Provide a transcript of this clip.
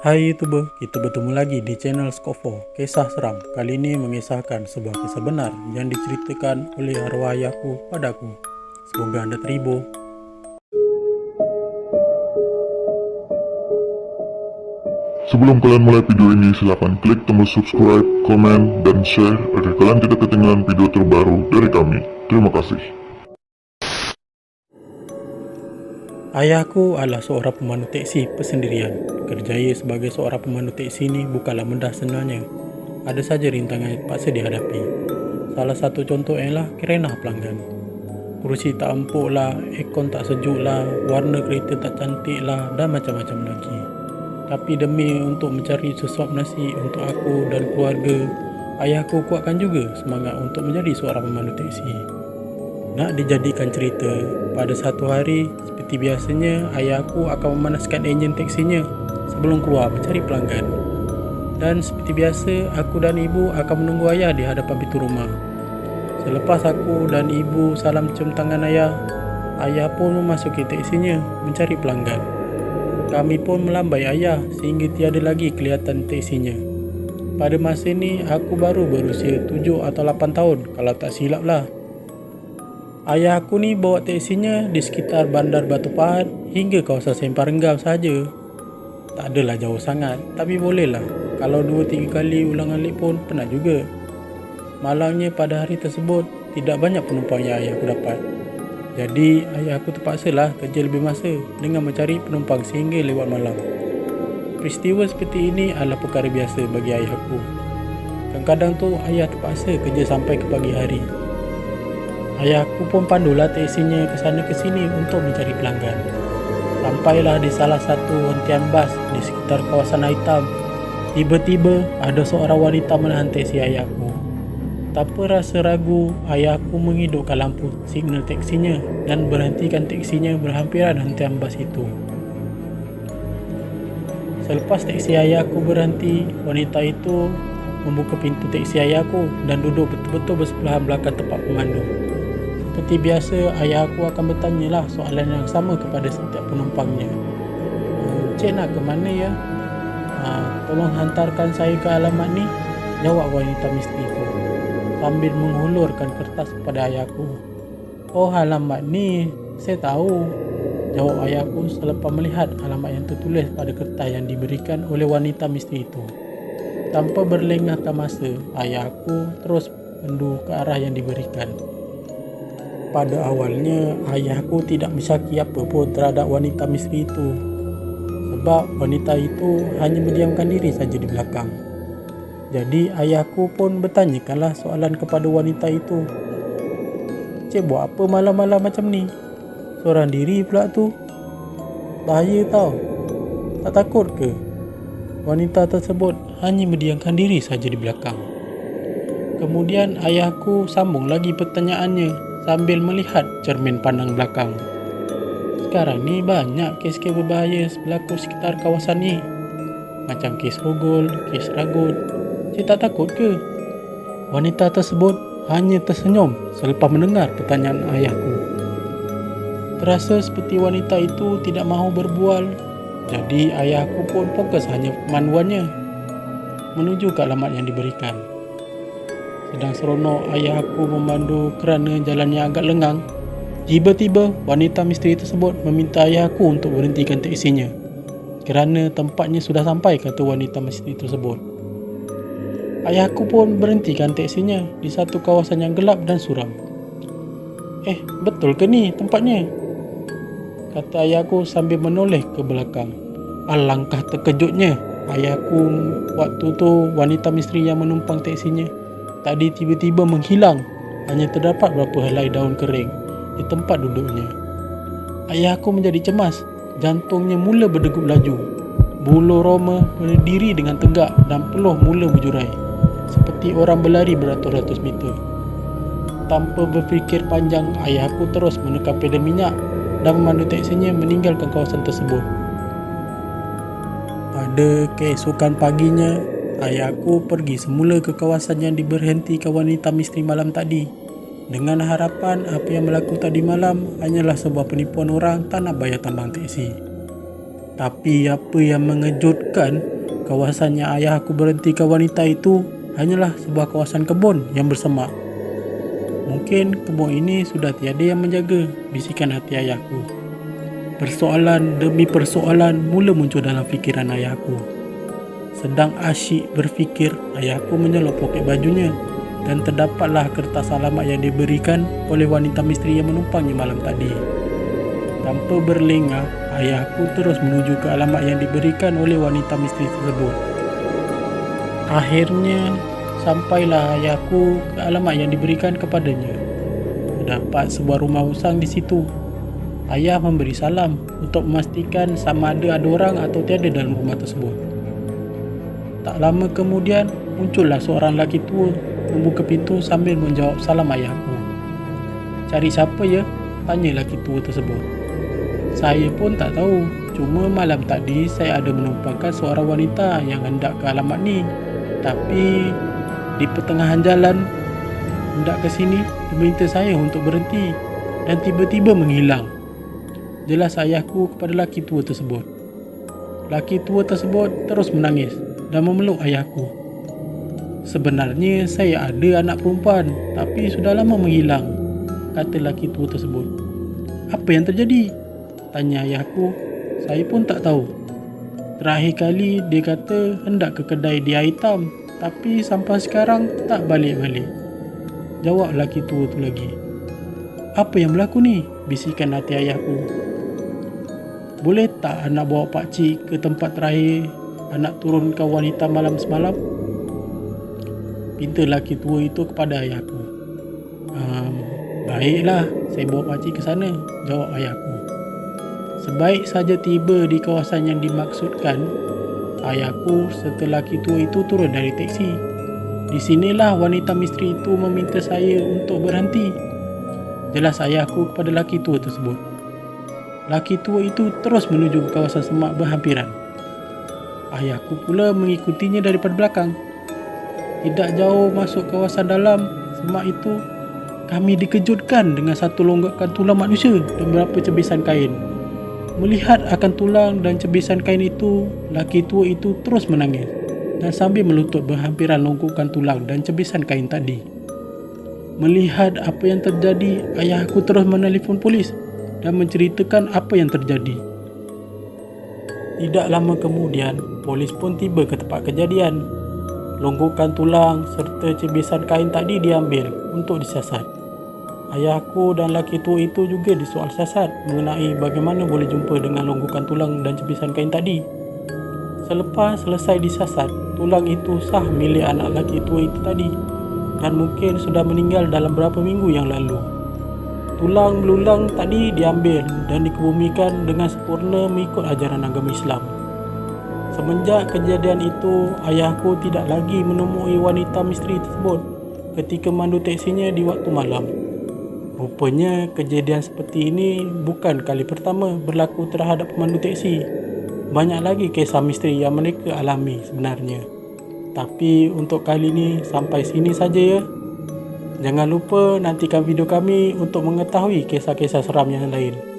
Hai YouTuber, kita bertemu lagi di channel Skofo. Kisah seram kali ini mengisahkan sebuah kisah benar yang diceritakan oleh arwah ayahku padaku. Semoga Anda terhibur. Sebelum kalian mulai video ini, silahkan klik tombol subscribe, komen, dan share agar kalian tidak ketinggalan video terbaru dari kami. Terima kasih. Ayahku adalah seorang pemandu teksi persendirian. Kerjaya sebagai seorang pemandu teksi ini bukanlah mudah sebenarnya. Ada saja rintangan yang terpaksa dihadapi. Salah satu contoh ialah kerenah pelanggan. Kursi tak empuk lah, aircon tak sejuk lah, warna kereta tak cantik lah, dan macam-macam lagi. Tapi demi untuk mencari sesuap nasi untuk aku dan keluarga, ayahku kuatkan juga semangat untuk menjadi seorang pemandu teksi. Nak dijadikan cerita, pada satu hari, seperti biasanya, ayahku akan memanaskan enjin teksinya sebelum keluar mencari pelanggan. Dan seperti biasa, aku dan ibu akan menunggu ayah di hadapan pintu rumah. Selepas aku dan ibu salam cium tangan ayah, ayah pun memasuki teksinya mencari pelanggan. Kami pun melambai ayah sehingga tiada lagi kelihatan teksinya. Pada masa ini, aku baru berusia 7 atau 8 tahun kalau tak silap lah. Ayah aku ni bawa teksinya di sekitar bandar Batu Pahat hingga kawasan Sempang Renggam saja. Tak adalah jauh sangat, tapi bolehlah. Kalau 2-3 kali ulang alik pun pernah juga. Malangnya pada hari tersebut tidak banyak penumpang yang ayah aku dapat. Jadi ayah aku terpaksalah kerja lebih masa dengan mencari penumpang sehingga lewat malam. Peristiwa seperti ini adalah perkara biasa bagi ayah aku. Kadang-kadang tu ayah terpaksa kerja sampai ke pagi hari. Ayah aku pun pandulah teksinya ke sana ke sini untuk mencari pelanggan. Sampailah di salah satu hentian bas di sekitar kawasan Aitam. Tiba-tiba ada seorang wanita menahan teksi ayahku. Tanpa rasa ragu, ayahku menghidupkan lampu signal teksinya dan berhentikan teksinya berhampiran hentian bas itu. Selepas teksi ayahku berhenti, wanita itu membuka pintu teksi ayahku dan duduk betul-betul bersebelahan belakang tempat pemandu. Seperti biasa, ayah aku akan bertanyalah soalan yang sama kepada setiap penumpangnya. Cik nak ke mana ya? Tolong hantarkan saya ke alamat ni, jawab wanita misteri itu sambil menghulurkan kertas kepada ayahku. Oh, alamat ni saya tahu, jawab ayahku selepas melihat alamat yang tertulis pada kertas yang diberikan oleh wanita misteri itu. Tanpa berlengahkan masa, ayahku terus mendu ke arah yang diberikan. Pada awalnya, ayahku tidak bersyaki apa pun terhadap wanita misteri itu. Sebab wanita itu hanya berdiamkan diri saja di belakang. Jadi ayahku pun bertanyakanlah soalan kepada wanita itu. Cik buat apa malam-malam macam ni? Seorang diri pula tu. Bahaya tau. Tak takut ke? Wanita tersebut hanya berdiamkan diri saja di belakang. Kemudian ayahku sambung lagi pertanyaannya sambil melihat cermin pandang belakang. Sekarang ni banyak kes-kes berbahaya berlaku sekitar kawasan ni. Macam kes rogol, kes ragut. Cik tak takut ke? Wanita tersebut hanya tersenyum selepas mendengar pertanyaan ayahku. Terasa seperti wanita itu tidak mahu berbual. Jadi ayahku pun fokus hanya pemanduannya menuju ke alamat yang diberikan. Sedang seronok ayah aku memandu kerana jalannya agak lengang, tiba-tiba wanita misteri tersebut meminta ayah aku untuk berhentikan teksinya kerana tempatnya sudah sampai, kata wanita misteri tersebut. Ayahku pun berhentikan teksinya di satu kawasan yang gelap dan suram. Betul ke ni tempatnya? Kata ayahku sambil menoleh ke belakang. Alangkah terkejutnya ayahku waktu tu wanita misteri yang menumpang teksinya tadi tiba-tiba menghilang. Hanya terdapat beberapa helai daun kering di tempat duduknya. Ayahku menjadi cemas. Jantungnya mula berdegup laju. Bulu roma berdiri dengan tegak dan peluh mula berjurai seperti orang berlari beratus-ratus meter. Tanpa berfikir panjang, ayahku terus menekan pedal minyak dan memandu teksinya meninggalkan kawasan tersebut. Pada keesokan paginya, ayahku pergi semula ke kawasan yang diberhentikan wanita misteri malam tadi dengan harapan apa yang berlaku tadi malam hanyalah sebuah penipuan orang tak nak bayar tambang teksi. Tapi apa yang mengejutkan, Kawasan yang ayah aku berhentikan wanita itu hanyalah sebuah kawasan kebun yang bersemak. Mungkin kebun ini sudah tiada yang menjaga, bisikan hati ayahku. Persoalan demi persoalan mula muncul dalam fikiran ayahku. Sedang asyik berfikir, ayahku menyelop poket bajunya dan terdapatlah kertas alamat yang diberikan oleh wanita misteri yang menumpangnya malam tadi. Tanpa berlengah, ayahku terus menuju ke alamat yang diberikan oleh wanita misteri tersebut. Akhirnya, sampailah ayahku ke alamat yang diberikan kepadanya. Terdapat sebuah rumah usang di situ. Ayah memberi salam untuk memastikan sama ada orang atau tiada dalam rumah tersebut. Tak lama kemudian, muncullah seorang lelaki tua membuka pintu sambil menjawab salam ayahku. "Cari siapa ya?" tanya lelaki tua tersebut. "Saya pun tak tahu, cuma malam tadi saya ada menumpangkan seorang wanita yang hendak ke alamat ni. Tapi di pertengahan jalan hendak ke sini, dia minta saya untuk berhenti dan tiba-tiba menghilang," jelas ayahku kepada lelaki tua tersebut. Lelaki tua tersebut terus menangis dan memeluk ayahku. "Sebenarnya saya ada anak perempuan, tapi sudah lama menghilang," kata lelaki tua tersebut. "Apa yang terjadi?" tanya ayahku. "Saya pun tak tahu. Terakhir kali dia kata hendak ke kedai dia hitam, tapi sampai sekarang tak balik-balik," jawab lelaki tua tu lagi. "Apa yang berlaku ni?" bisikan hati ayahku. "Boleh tak anak bawa pakcik ke tempat terakhir anak turunkan wanita malam semalam?" pinta lelaki tua itu kepada ayahku. Baiklah, saya bawa pakcik ke sana," jawab ayahku. Sebaik saja tiba di kawasan yang dimaksudkan, ayahku serta lelaki tua itu turun dari teksi. Di sinilah wanita misteri itu meminta saya untuk berhenti, jelas ayahku kepada lelaki tua tersebut. Lelaki tua itu terus menuju ke kawasan semak berhampiran. Ayahku pula mengikutinya daripada belakang. Tidak jauh masuk kawasan dalam semak itu, kami dikejutkan dengan satu longgakan tulang manusia dan beberapa cebisan kain. Melihat akan tulang dan cebisan kain itu, lelaki tua itu terus menangis dan sambil melutut berhampiran longgakan tulang dan cebisan kain tadi. Melihat apa yang terjadi, ayahku terus menelpon polis dan menceritakan apa yang terjadi. Tidak lama kemudian, polis pun tiba ke tempat kejadian. Longgakan tulang serta cebisan kain tadi diambil untuk disiasat. Ayahku dan lelaki tua itu juga disoal siasat mengenai bagaimana boleh jumpa dengan longgakan tulang dan cebisan kain tadi. Selepas selesai disiasat, tulang itu sah milik anak lelaki tua itu tadi dan mungkin sudah meninggal dalam beberapa minggu yang lalu. Tulang belulang tadi diambil dan dikebumikan dengan sempurna mengikut ajaran agama Islam. Semenjak kejadian itu, ayahku tidak lagi menemui wanita misteri tersebut ketika memandu teksinya di waktu malam. Rupanya kejadian seperti ini bukan kali pertama berlaku terhadap pemandu teksi. Banyak lagi kisah misteri yang mereka alami sebenarnya. Tapi untuk kali ini sampai sini saja ya. Jangan lupa nantikan video kami untuk mengetahui kisah-kisah seram yang lain.